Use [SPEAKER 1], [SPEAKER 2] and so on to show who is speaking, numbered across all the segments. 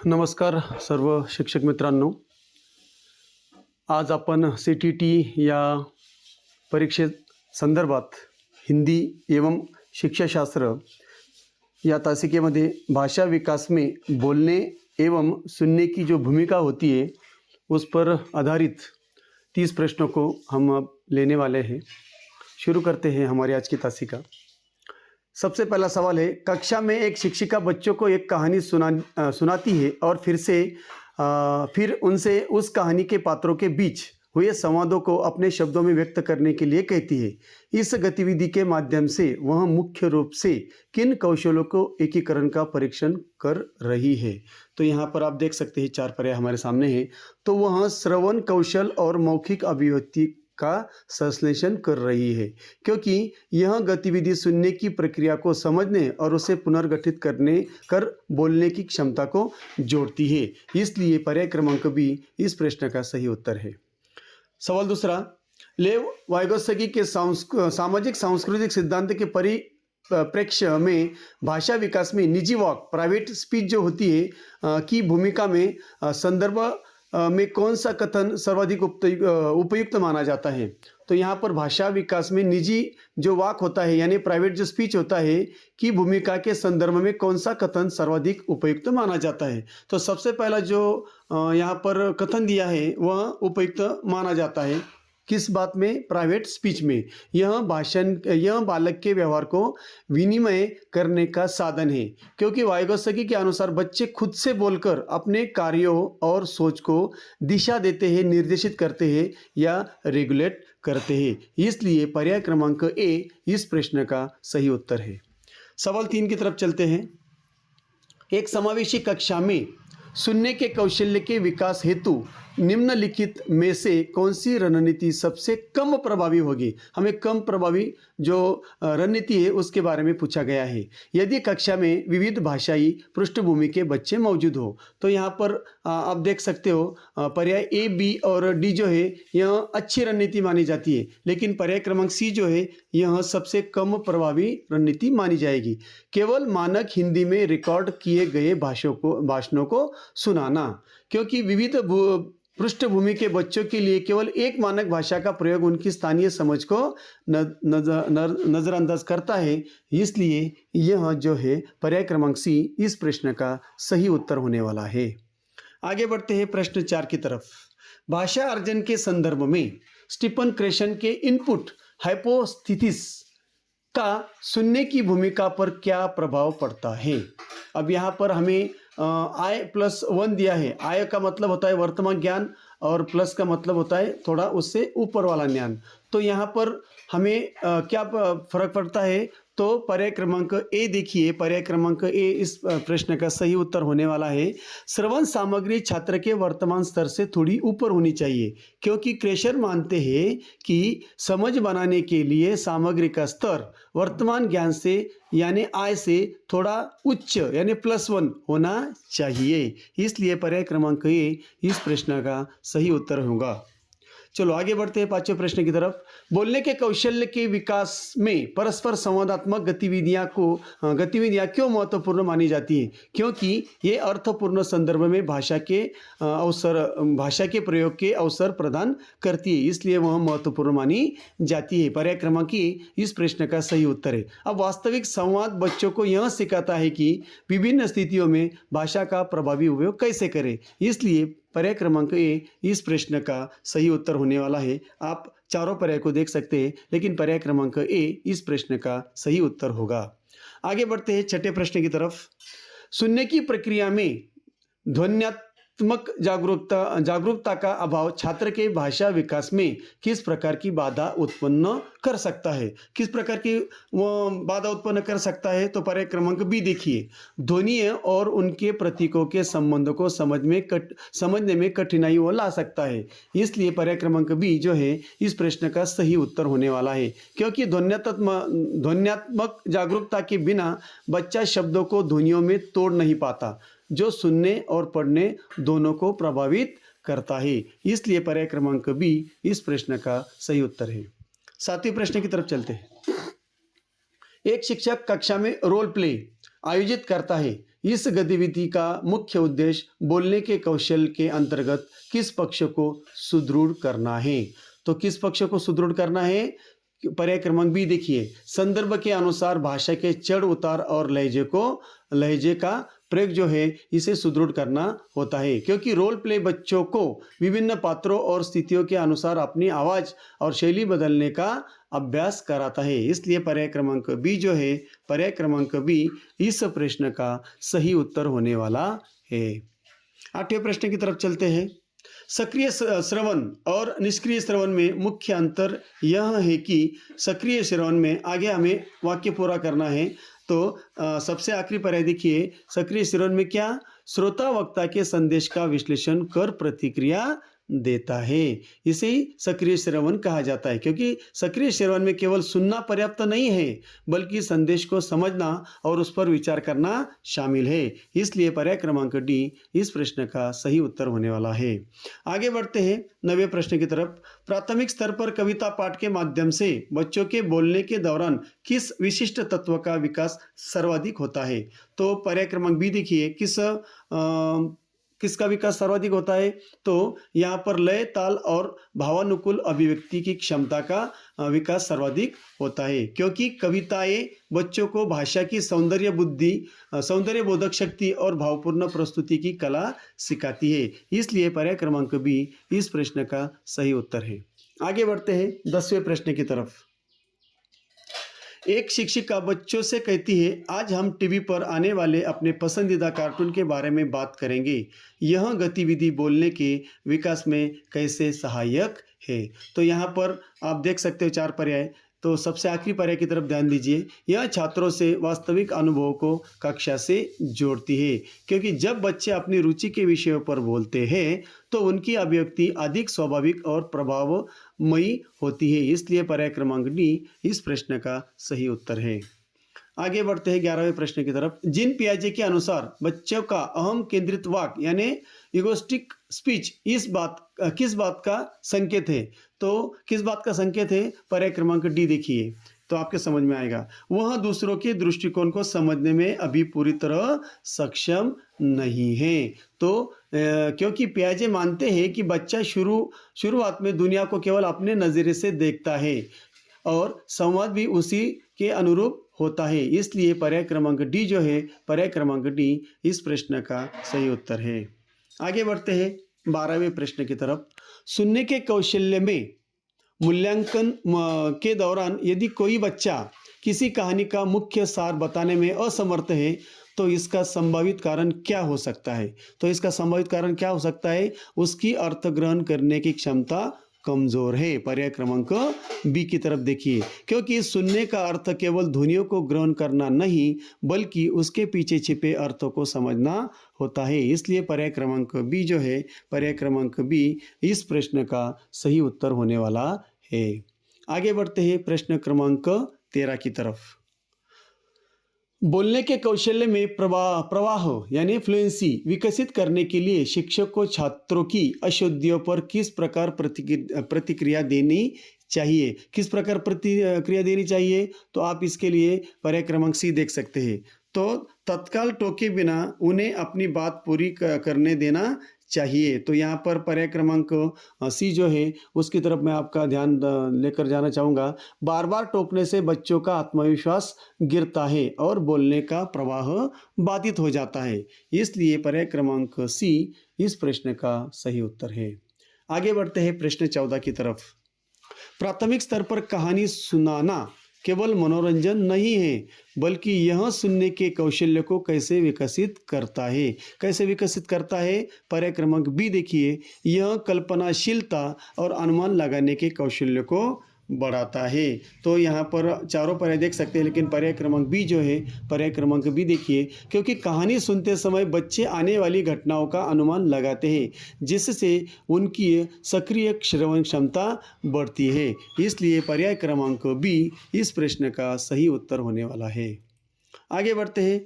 [SPEAKER 1] नमस्कार सर्व शिक्षक मित्रांनो. आज आपण CTT या परीक्षेत संदर्भात हिंदी एवं शिक्षाशास्त्र या तासिकेमध्ये भाषा विकास में बोलने एवं सुनने की जो भूमिका होती है उस पर आधारित 30 प्रश्नों को हम अब लेने वाले हैं. शुरू करते हैं हमारी आज की तासिका. सबसे पहला सवाल है, कक्षा में एक शिक्षिका बच्चों को एक कहानी सुनाती है और फिर उनसे उस कहानी के पात्रों के बीच हुए संवादों को अपने शब्दों में व्यक्त करने के लिए कहती है. इस गतिविधि के माध्यम से वह मुख्य रूप से किन कौशलों को एकीकरण का परीक्षण कर रही है? तो यहाँ पर आप देख सकते हैं 4 पर्याय हमारे सामने हैं. तो वह श्रवण कौशल और मौखिक अभिव्यक्ति का संश्लेषण कर रही है, क्योंकि यह गतिविधि सुनने की प्रक्रिया को समझने और उसे पुनर्गठित कर बोलने की क्षमता को जोड़ती है. इसलिए पर्याय क्रमांक बी इस प्रश्न का सही उत्तर है. सवाल दूसरा, लेव वाइगोत्स्की के सामाजिक सांस्कृतिक सिद्धांत के परिप्रेक्ष्य में भाषा विकास में निजी वाक प्राइवेट स्पीच जो होती है की भूमिका में संदर्भ में कौन सा कथन सर्वाधिक उपयुक्त माना जाता है? तो यहाँ पर भाषा विकास में निजी जो वाक होता है यानी प्राइवेट जो स्पीच होता है की भूमिका के संदर्भ में कौन सा कथन सर्वाधिक उपयुक्त माना जाता है? तो सबसे पहला जो यहाँ पर कथन दिया है वह उपयुक्त माना जाता है. किस बात में? प्राइवेट स्पीच में. यह बालक के व्यवहार को विनिमय करने का साधन है, क्योंकि वाइगोत्स्की के अनुसार बच्चे खुद से बोलकर अपने कार्यों और सोच को दिशा देते हैं, निर्देशित करते हैं या रेगुलेट करते हैं. इसलिए पर्याय क्रमांक ए इस प्रश्न का सही उत्तर है. सवाल 3 की तरफ चलते हैं. एक समावेशी कक्षा में सुनने के कौशल्य के विकास हेतु निम्नलिखित में से कौन सी रणनीति सबसे कम प्रभावी होगी? हमें कम प्रभावी जो रणनीति है उसके बारे में पूछा गया है. यदि कक्षा में विविध भाषाई पृष्ठभूमि के बच्चे मौजूद हो, तो यहाँ पर आप देख सकते हो पर्याय ए, बी और डी जो है यह अच्छी रणनीति मानी जाती है, लेकिन पर्याय क्रमांक सी जो है यह सबसे कम प्रभावी रणनीति मानी जाएगी. केवल मानक हिंदी में रिकॉर्ड किए गए भाषणों को सुनाना, क्योंकि विविध पृष्ठभूमि के बच्चों के लिए केवल एक मानक भाषा का प्रयोग उनकी स्थानीय समझ को नज़रअंदाज करता है. इसलिए यह जो है पर्याय क्रमांक सी इस प्रश्न का सही उत्तर होने वाला है. आगे बढ़ते हैं प्रश्न 4 की तरफ. भाषा अर्जन के संदर्भ में स्टीफन क्रेशन के इनपुट हाइपोथेसिस का सुनने की भूमिका पर क्या प्रभाव पड़ता है? अब यहाँ पर हमें I+1 दिया है. I का मतलब होता है वर्तमान ज्ञान और प्लस का मतलब होता है थोड़ा उससे ऊपर वाला ज्ञान. तो यहाँ पर हमें क्या फर्क पड़ता है? तो पर्याय क्रमांक ए देखिए, पर्याय क्रमांक ए इस प्रश्न का सही उत्तर होने वाला है. श्रवण सामग्री छात्र के वर्तमान स्तर से थोड़ी ऊपर होनी चाहिए, क्योंकि क्रेशर मानते हैं कि समझ बनाने के लिए सामग्री का स्तर वर्तमान ज्ञान से यानी आय से थोड़ा उच्च यानी +1 होना चाहिए. इसलिए पर्याय क्रमांक ए इस प्रश्न का सही उत्तर होगा. चलो आगे बढ़ते हैं 5वें प्रश्न की तरफ. बोलने के कौशल्य के विकास में परस्पर संवादात्मक गतिविधियां क्यों महत्वपूर्ण मानी जाती हैं? क्योंकि ये अर्थपूर्ण संदर्भ में भाषा के प्रयोग के अवसर प्रदान करती है, इसलिए वह महत्वपूर्ण मानी जाती है. पर्याय क्रमांक इस प्रश्न का सही उत्तर है. अब वास्तविक संवाद बच्चों को यह सिखाता है कि विभिन्न स्थितियों में भाषा का प्रभावी उपयोग कैसे करें. इसलिए पर्याय क्रमांक ए इस प्रश्न का सही उत्तर होने वाला है. आप चारों पर्याय को देख सकते हैं, लेकिन पर्याय क्रमांक ए इस प्रश्न का सही उत्तर होगा. आगे बढ़ते हैं 6ठे प्रश्न की तरफ. सुनने की प्रक्रिया में ध्वन्यात्मक जागरूकता का अभाव छात्र के भाषा विकास में किस प्रकार की बाधा उत्पन्न कर सकता है? किस प्रकार की बाधा उत्पन्न कर सकता है? तो पर्याय क्रमांक बी देखिए, ध्वनि और उनके प्रतीकों के संबंध को समझने में कठिनाई वो ला सकता है. इसलिए पर्याय क्रमांक बी जो है इस प्रश्न का सही उत्तर होने वाला है, क्योंकि ध्वन्यात्मक जागरूकता के बिना बच्चा शब्दों को ध्वनियों में तोड़ नहीं पाता, जो सुनने और पढ़ने दोनों को प्रभावित करता है. इसलिए पर्याय क्रमांक बी इस प्रश्न का सही उत्तर है. 7वें प्रश्न की तरफ चलते हैं. एक शिक्षक कक्षा में रोल प्ले आयोजित करता है इस गतिविधि का मुख्य उद्देश्य बोलने के कौशल के अंतर्गत किस पक्ष को सुदृढ़ करना है। तो किस पक्ष को सुदृढ़ करना है? पर्याय क्रमांक बी देखिए, संदर्भ के अनुसार भाषा के चढ़ उतार और लहजे का प्रयोग जो है इसे सुदृढ़ करना होता है, क्योंकि रोल प्ले बच्चों को विभिन्न पात्रों और स्थितियों के अनुसार अपनी आवाज़ और शैली बदलने का अभ्यास कराता है। इसलिए पर्याय क्रमांक बी जो है, पर्याय क्रमांक बी इस प्रश्न का सही उत्तर होने वाला है। 8वें प्रश्न की तरफ चलते हैं। सक्रिय श्रवण और निष्क्रिय श्रवण में मुख्य अंतर यह है कि सक्रिय श्रवण में आगे हमें वाक्य पूरा करना है। तो सबसे आखिरी पर्याय देखिए, सक्रिय श्रवण में क्या? श्रोता वक्ता के संदेश का विश्लेषण कर प्रतिक्रिया देता है। इसे सक्रिय श्रवण कहा जाता है, क्योंकि सक्रिय श्रवण में केवल सुनना पर्याप्त नहीं है, बल्कि संदेश को समझना और उस पर विचार करना शामिल है। इसलिए पर्याय क्रमांक डी इस प्रश्न का सही उत्तर होने वाला है। आगे बढ़ते हैं 9वें प्रश्न की तरफ। प्राथमिक स्तर पर कविता पाठ के माध्यम से बच्चों के बोलने के दौरान किस विशिष्ट तत्व का विकास सर्वाधिक होता है? तो पर्याय क्रमांक बी देखिए, किसका विकास सर्वाधिक होता है? तो यहाँ पर लय, ताल और भावानुकूल अभिव्यक्ति की क्षमता का विकास सर्वाधिक होता है, क्योंकि कविताएं बच्चों को भाषा की सौंदर्य बोधक शक्ति और भावपूर्ण प्रस्तुति की कला सिखाती है। इसलिए पर्याय क्रमांक बी इस प्रश्न का सही उत्तर है। आगे बढ़ते हैं 10वें प्रश्न की तरफ। एक शिक्षिका बच्चों से कहती है, आज हम टीवी पर आने वाले अपने पसंदीदा कार्टून के बारे में बात करेंगे। यह गतिविधि बोलने के विकास में कैसे सहायक है? तो यहाँ पर आप देख सकते हो 4 पर्याय। तो सबसे आखिरी पर्याय की तरफ ध्यान दीजिए। यह छात्रों से वास्तविक अनुभवों को कक्षा से जोड़ती है, क्योंकि जब बच्चे अपनी रुचि के विषयों पर बोलते हैं तो उनकी अभिव्यक्ति अधिक स्वाभाविक और प्रभावमयी होती है। इसलिए पर्याय क्रमांक डी इस प्रश्न का सही उत्तर है। आगे बढ़ते हैं 11वें प्रश्न की तरफ। जीन पियाजे के अनुसार बच्चों का अहम केंद्रित वाक्य यानी इगोस्टिक स्पीच किस बात का संकेत है? तो किस बात का संकेत है? पर्याय क्रमांक डी देखिए, तो आपके समझ में आएगा। वह दूसरों के दृष्टिकोण को समझने में अभी पूरी तरह सक्षम नहीं है। तो क्योंकि पियाजे मानते हैं कि बच्चा शुरुआत में दुनिया को केवल अपने नज़रिए से देखता है और संवाद भी उसी के अनुरूप होता है। इसलिए पर्याय क्रमांक डी जो है, पर्याय क्रमांक डी इस प्रश्न का सही उत्तर है। आगे बढ़ते हैं 12वें प्रश्न की तरफ। सुनने के कौशल्य में मूल्यांकन के दौरान यदि कोई बच्चा किसी कहानी का मुख्य सार बताने में असमर्थ है तो इसका संभावित कारण क्या हो सकता है? तो इसका संभावित कारण क्या हो सकता है? उसकी अर्थ ग्रहण करने की क्षमता कमजोर है। पर्याय क्रमांक बी की तरफ देखिए, क्योंकि सुनने का अर्थ केवल ध्वनियों को ग्रहण करना नहीं बल्कि उसके पीछे छिपे अर्थों को समझना होता है। इसलिए पर्याय क्रमांक बी जो है, पर्याय क्रमांक बी इस प्रश्न का सही उत्तर होने वाला है। आगे बढ़ते हैं प्रश्न क्रमांक 13 की तरफ। बोलने के कौशल्य में प्रवाह यानी फ्लुएंसी विकसित करने के लिए शिक्षक को छात्रों की अशुद्धियों पर किस प्रकार प्रतिक्रिया देनी चाहिए? किस प्रकार प्रतिक्रिया देनी चाहिए? तो आप इसके लिए पर्याय क्रमांक सी देख सकते हैं। तो तत्काल टोके बिना उन्हें अपनी बात पूरी करने देना चाहिए। तो यहाँ पर पर्याय क्रमांक सी जो है उसकी तरफ मैं आपका ध्यान लेकर जाना चाहूँगा। बार बार टोकने से बच्चों का आत्मविश्वास गिरता है और बोलने का प्रवाह बाधित हो जाता है। इसलिए पर्याय क्रमांक सी इस प्रश्न का सही उत्तर है। आगे बढ़ते हैं प्रश्न 14 की तरफ। प्राथमिक स्तर पर कहानी सुनाना केवल मनोरंजन नहीं है बल्कि यह सुनने के कौशल्य को कैसे विकसित करता है? कैसे विकसित करता है? पर्याय क्रमांक बी देखिए, यह कल्पनाशीलता और अनुमान लगाने के कौशल्य को बढ़ाता है। तो यहाँ पर चारों पर्याय देख सकते हैं, लेकिन पर्याय क्रमांक बी जो है, पर्याय क्रमांक बी देखिए, क्योंकि कहानी सुनते समय बच्चे आने वाली घटनाओं का अनुमान लगाते हैं जिससे उनकी सक्रिय श्रवण क्षमता बढ़ती है। इसलिए पर्याय क्रमांक बी इस प्रश्न का सही उत्तर होने वाला है। आगे बढ़ते हैं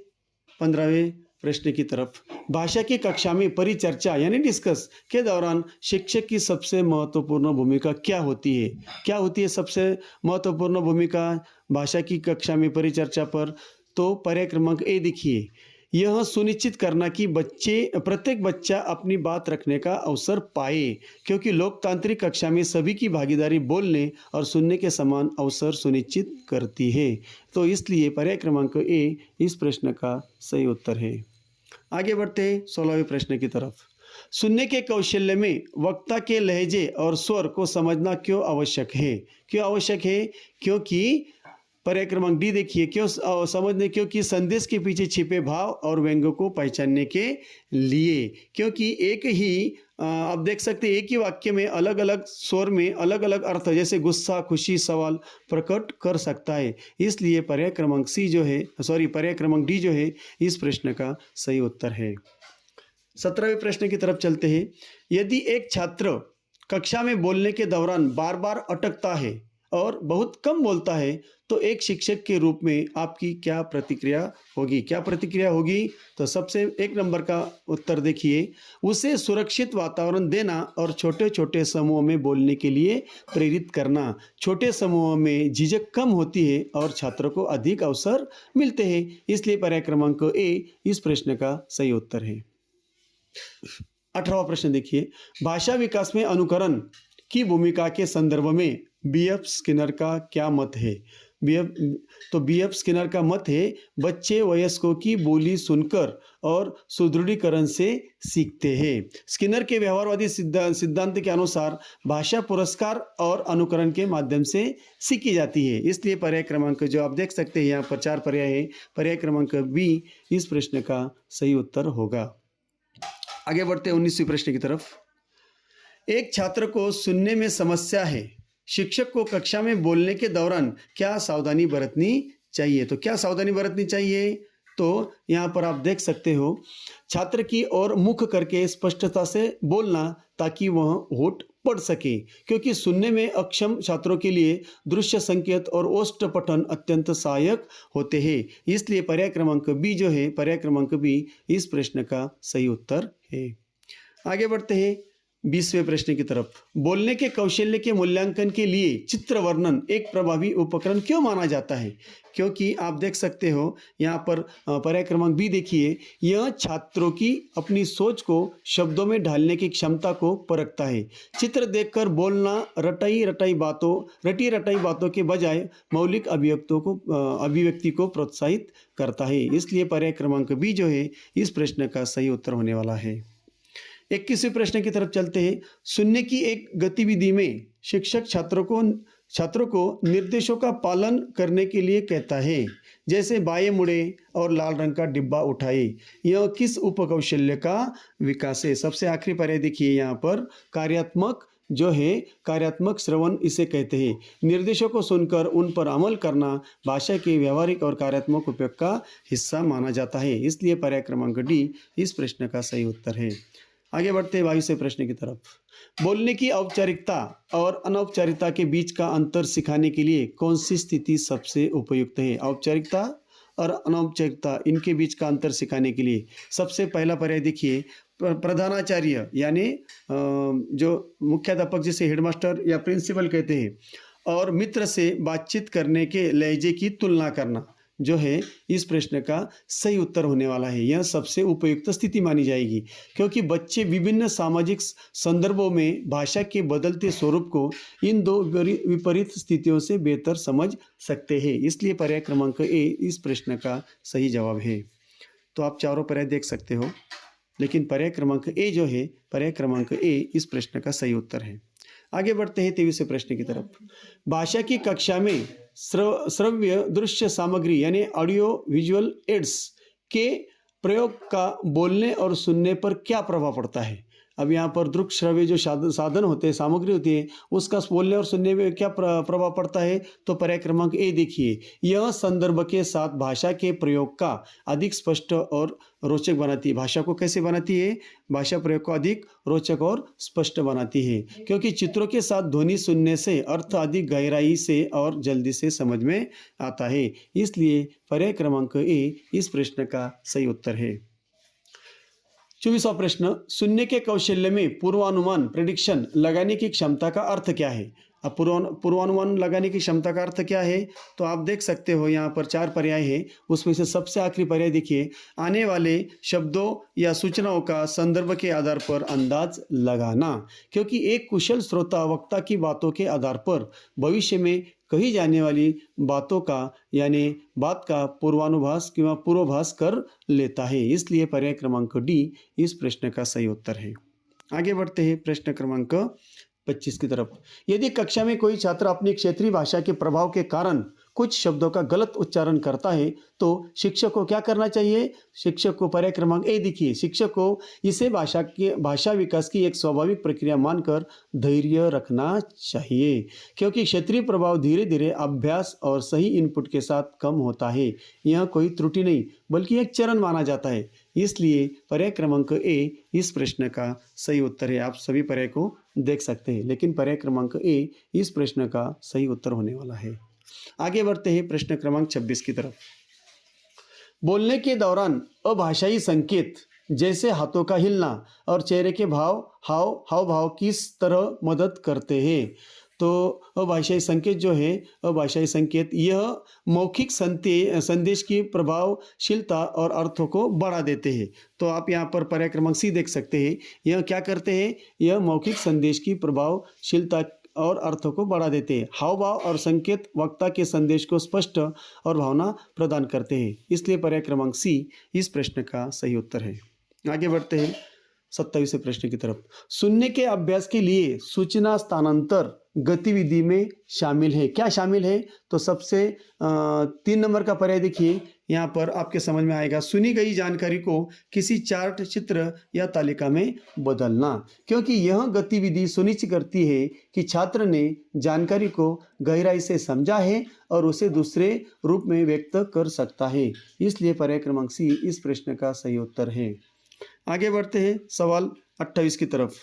[SPEAKER 1] 15वें प्रश्न की तरफ। भाषा की कक्षा में परिचर्चा यानी डिस्कस के दौरान शिक्षक की सबसे महत्वपूर्ण भूमिका क्या होती है? क्या होती है सबसे महत्वपूर्ण भूमिका भाषा की कक्षा में परिचर्चा पर? तो पर्याय क्रमांक ए देखिए, यह सुनिश्चित करना कि प्रत्येक बच्चा अपनी बात रखने का अवसर पाए, क्योंकि लोकतांत्रिक कक्षा में सभी की भागीदारी बोलने और सुनने के समान अवसर सुनिश्चित करती है। तो इसलिए पर्याय क्रमांक ए इस प्रश्न का सही उत्तर है। आगे बढ़ते हैं 16वें प्रश्न की तरफ। सुनने के कौशल्य में वक्ता के लहजे और स्वर को समझना क्यों आवश्यक है? क्यों आवश्यक है? क्योंकि पर्याय क्रमांक डी देखिए, क्यों समझने, क्योंकि संदेश के पीछे छिपे भाव और व्यंग्यों को पहचानने के लिए। क्योंकि एक ही आप देख सकते हैं एक ही वाक्य में अलग अलग स्वर में अलग अलग अर्थ जैसे गुस्सा, खुशी, सवाल प्रकट कर सकता है। इसलिए पर्याय क्रमांक पर्याय क्रमांक डी जो है इस प्रश्न का सही उत्तर है। 17वें प्रश्न की तरफ चलते हैं। यदि एक छात्र कक्षा में बोलने के दौरान बार बार अटकता है और बहुत कम बोलता है, तो एक शिक्षक के रूप में आपकी क्या प्रतिक्रिया होगी? क्या प्रतिक्रिया होगी? तो सबसे 1 नंबर का उत्तर देखिए, उसे सुरक्षित वातावरण देना और छोटे छोटे समूहों में बोलने के लिए प्रेरित करना। छोटे समूहों में झिझक कम होती है और छात्रों को अधिक अवसर मिलते हैं। इसलिए पर्याय क्रमांक ए इस प्रश्न का सही उत्तर है। 18वां प्रश्न देखिए, भाषा विकास में अनुकरण की भूमिका के संदर्भ में बी.एफ. स्किनर का क्या मत है? बी.एफ. स्किनर का मत है, बच्चे वयस्कों की बोली सुनकर और सुदृढ़ीकरण से सीखते हैं। स्किनर के व्यवहारवादी सिद्धांत के अनुसार भाषा पुरस्कार और अनुकरण के माध्यम से सीखी जाती है। इसलिए पर्याय क्रमांक जो आप देख सकते हैं यहाँ पर 4 पर्याय है, पर्याय क्रमांक बी इस प्रश्न का सही उत्तर होगा। आगे बढ़ते 19वें प्रश्न की तरफ। एक छात्र को सुनने में समस्या है, शिक्षक को कक्षा में बोलने के दौरान क्या सावधानी बरतनी चाहिए? तो क्या सावधानी बरतनी चाहिए? तो यहाँ पर आप देख सकते हो, छात्र की ओर मुख करके स्पष्टता से बोलना ताकि वह होठ पढ़ सके, क्योंकि सुनने में अक्षम छात्रों के लिए दृश्य संकेत और ओष्ठ पठन अत्यंत सहायक होते हैं। इसलिए पर्याय क्रमांक बी जो है, पर्याय क्रमांक बी इस प्रश्न का सही उत्तर है। आगे बढ़ते हैं 20वें प्रश्न की तरफ। बोलने के कौशल्य के मूल्यांकन के लिए चित्र वर्णन एक प्रभावी उपकरण क्यों माना जाता है? क्योंकि आप देख सकते हो यहाँ पर पर्याय क्रमांक बी देखिए, यह छात्रों की अपनी सोच को शब्दों में ढालने की क्षमता को परखता है। चित्र देखकर बोलना रटी रटाई बातों के बजाय मौलिक अभिव्यक्ति को प्रोत्साहित करता है। इसलिए पर्याय क्रमांक बी जो है इस प्रश्न का सही उत्तर होने वाला है। 21वें प्रश्न की तरफ चलते हैं। सुनने की एक गतिविधि में शिक्षक छात्रों को निर्देशों का पालन करने के लिए कहता है, जैसे बाएं मुड़े और लाल रंग का डिब्बा उठाए। यह किस उपकौशल्य का विकास है? सबसे आखिरी पर्याय देखिए, यहाँ पर कार्यात्मक श्रवण इसे कहते हैं। निर्देशों को सुनकर उन पर अमल करना भाषा के व्यवहारिक और कार्यात्मक उपयोग का हिस्सा माना जाता है। इसलिए पर्याय क्रमांक डी इस प्रश्न का सही उत्तर है। आगे बढ़ते हैं 22वें प्रश्न की तरफ। बोलने की औपचारिकता और अनौपचारिकता के बीच का अंतर सिखाने के लिए कौन सी स्थिति सबसे उपयुक्त है? औपचारिकता और अनौपचारिकता इनके बीच का अंतर सिखाने के लिए सबसे पहला पर्याय देखिए, प्रधानाचार्य यानी जो मुख्याध्यापक जिसे हेडमास्टर या प्रिंसिपल कहते हैं, और मित्र से बातचीत करने के लहजे की तुलना करना जो है इस प्रश्न का सही उत्तर होने वाला है। यह सबसे उपयुक्त स्थिति मानी जाएगी, क्योंकि बच्चे विभिन्न सामाजिक संदर्भों में भाषा के बदलते स्वरूप को इन दो विपरीत स्थितियों से बेहतर समझ सकते हैं। इसलिए पर्याय क्रमांक ए इस प्रश्न का सही जवाब है। तो आप चारों पर्याय देख सकते हो, लेकिन पर्याय क्रमांक ए जो है, पर्याय क्रमांक ए इस प्रश्न का सही उत्तर है। आगे बढ़ते हैं 23वें प्रश्न की तरफ। भाषा की कक्षा में श्रव्य दृश्य सामग्री यानी ऑडियो विजुअल एड्स के प्रयोग का बोलने और सुनने पर क्या प्रभाव पड़ता है? अब यहाँ पर दृश्य श्रव्य जो साधन होते हैं, सामग्री होती है, उसका बोलने और सुनने में क्या प्रभाव पड़ता है? तो पर्याय क्रमांक ए देखिए, यह संदर्भ के साथ भाषा के प्रयोग का अधिक स्पष्ट और रोचक बनाती है। भाषा को कैसे बनाती है? भाषा प्रयोग को अधिक रोचक और स्पष्ट बनाती है, क्योंकि चित्रों के साथ ध्वनि सुनने से अर्थ अधिक गहराई से और जल्दी से समझ में आता है। इसलिए पर्याय क्रमांक ए इस प्रश्न का सही उत्तर है। 24वां प्रश्न, सुनने के कौशल्य में पूर्वानुमान प्रेडिक्शन लगाने की क्षमता का अर्थ क्या है? अब पूर्वानुमान लगाने की क्षमता का अर्थ क्या है, तो आप देख सकते हो यहाँ पर 4 पर्याय है, उसमें से सबसे आखिरी पर्याय देखिए, आने वाले शब्दों या सूचनाओं का संदर्भ के आधार पर अंदाज लगाना। क्योंकि एक कुशल श्रोता वक्ता की बातों के आधार पर भविष्य में कही जाने वाली बातों का यानी बात का पूर्वानुभास किंवा पूर्वाभास कर लेता है। इसलिए पर्याय क्रमांक डी इस प्रश्न का सही उत्तर है। आगे बढ़ते हैं प्रश्न क्रमांक 25 की तरफ। यदि कक्षा में कोई छात्र अपनी क्षेत्रीय भाषा के प्रभाव के कारण कुछ शब्दों का गलत उच्चारण करता है तो शिक्षक को क्या करना चाहिए? शिक्षक को पर्याय क्रमांक ए देखिए, शिक्षक को इसे भाषा विकास की एक स्वाभाविक प्रक्रिया मानकर धैर्य रखना चाहिए, क्योंकि क्षेत्रीय प्रभाव धीरे धीरे अभ्यास और सही इनपुट के साथ कम होता है। यह कोई त्रुटि नहीं बल्कि एक चरण माना जाता है। इसलिए पर्याय क्रमांक ए इस प्रश्न का सही उत्तर है। आप सभी पर्याय को देख सकते हैं, लेकिन पर्याय क्रमांक ए इस प्रश्न का सही उत्तर होने वाला है। आगे बढ़ते हैं प्रश्न क्रमांक 26 की तरफ। बोलने के दौरान अभाषाई संकेत जैसे हाथों का हिलना और चेहरे के हाव भाव किस तरह मदद करते हैं? तो अभाषाई संकेत जो है, अभाषाई संकेत यह मौखिक संदेश की प्रभावशीलता और अर्थों को बढ़ा देते हैं। तो आप यहाँ पर पर्याय क्रमांक सी देख सकते हैं। यह क्या करते हैं? यह मौखिक संदेश की प्रभावशीलता और अर्थों को बढ़ा देते हैं। हाव भाव और संकेत वक्ता के संदेश को स्पष्ट और भावना प्रदान करते हैं। इसलिए पर्याय क्रमांक सी इस प्रश्न का सही उत्तर है। आगे बढ़ते हैं 27वें प्रश्न की तरफ। सुनने के अभ्यास के लिए सूचना स्थानांतर गतिविधि में शामिल है। क्या शामिल है? तो सबसे 3 नंबर का पर्याय देखिए, यहाँ पर आपके समझ में आएगा, सुनी गई जानकारी को किसी चार्ट, चित्र या तालिका में बदलना। क्योंकि यह गतिविधि सुनिश्चित करती है कि छात्र ने जानकारी को गहराई से समझा है और उसे दूसरे रूप में व्यक्त कर सकता है। इसलिए पर्याय क्रमांक सी इस प्रश्न का सही उत्तर है। आगे बढ़ते हैं सवाल 28 की तरफ।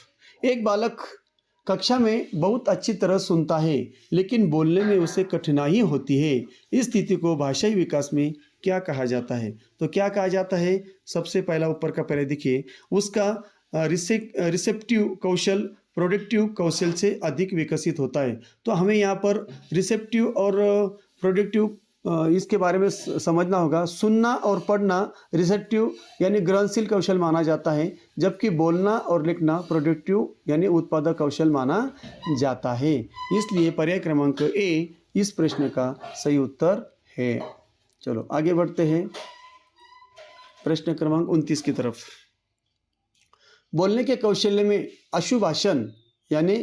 [SPEAKER 1] एक बालक कक्षा में बहुत अच्छी तरह सुनता है लेकिन बोलने में उसे कठिनाई होती है। इस स्थिति को भाषाई विकास में क्या कहा जाता है? तो क्या कहा जाता है? सबसे पहला ऊपर का पर्याय देखिए, उसका रिसेप्टिव कौशल प्रोडक्टिव कौशल से अधिक विकसित होता है। तो हमें यहाँ पर रिसेप्टिव और प्रोडक्टिव इसके बारे में समझना होगा। सुनना और पढ़ना रिसेप्टिव यानी ग्रहणशील कौशल माना जाता है, जबकि बोलना और लिखना प्रोडक्टिव यानी उत्पादक कौशल माना जाता है। इसलिए पर्याय क्रमांक ए इस प्रश्न का सही उत्तर है। चलो आगे बढ़ते हैं प्रश्न क्रमांक 29 की तरफ। बोलने के कौशल्य में आशुभाषण यानी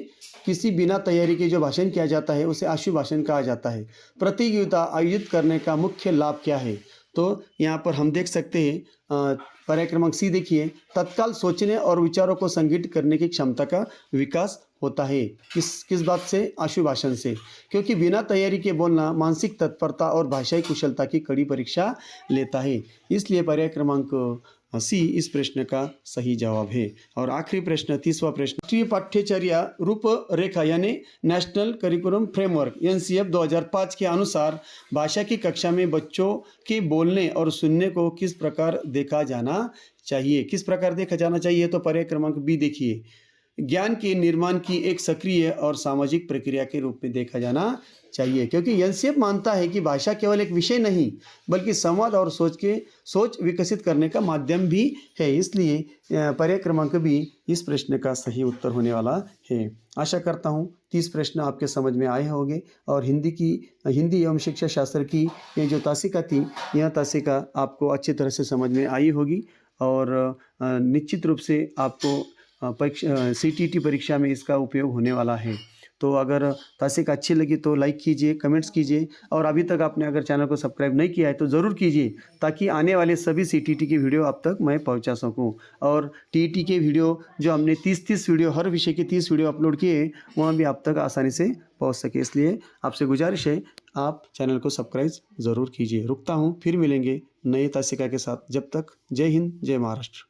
[SPEAKER 1] किसी बिना तैयारी के जो भाषण किया जाता है उसे आशुभाषण कहा जाता है। प्रतियोगिता आयोजित करने का मुख्य लाभ क्या है? तो यहाँ पर हम देख सकते हैं पर्याय क्रमांक सी देखिए, तत्काल सोचने और विचारों को संगठित करने की क्षमता का विकास होता है। किस बात से? आशुभाषण से। क्योंकि बिना तैयारी के बोलना मानसिक तत्परता और भाषाई कुशलता की कड़ी परीक्षा लेता है। इसलिए पर्याय क्रमांक सी इस प्रश्न का सही जवाब है। और आखिरी प्रश्न 30वां प्रश्न, राष्ट्रीय पाठ्यचर्या रूपरेखा यानी नेशनल करिकुलम फ्रेमवर्क NCF 2005 के अनुसार भाषा की कक्षा में बच्चों के बोलने और सुनने को किस प्रकार देखा जाना चाहिए? किस प्रकार देखा जाना चाहिए? तो पर्याय क्रमांक बी देखिए, ज्ञान के निर्माण की एक सक्रिय और सामाजिक प्रक्रिया के रूप में देखा जाना चाहिए। क्योंकि NCF मानता है कि भाषा केवल एक विषय नहीं बल्कि संवाद और सोच विकसित करने का माध्यम भी है। इसलिए पर्याय क्रमांक बी इस प्रश्न का सही उत्तर होने वाला है। आशा करता हूँ 30 प्रश्न आपके समझ में आए होंगे और हिंदी एवं शिक्षा शास्त्र की ये जो तासिका थी, यह तासिका आपको अच्छी तरह से समझ में आई होगी और निश्चित रूप से आपको CTT परीक्षा में इसका उपयोग होने वाला है। तो अगर तासिका अच्छी लगी तो लाइक कीजिए, कमेंट्स कीजिए और अभी तक आपने अगर चैनल को सब्सक्राइब नहीं किया है तो ज़रूर कीजिए, ताकि आने वाले सभी CTT की वीडियो आप तक मैं पहुंचा सकूं। और TET के वीडियो जो हमने 30 वीडियो, हर विषय के 30 वीडियो अपलोड किए, वहाँ भी आप तक आसानी से पहुँच सके। इसलिए आपसे गुजारिश है आप चैनल को सब्सक्राइब ज़रूर कीजिए। रुकता हूँ, फिर मिलेंगे नए तासिका के साथ। जब तक जय हिंद, जय महाराष्ट्र।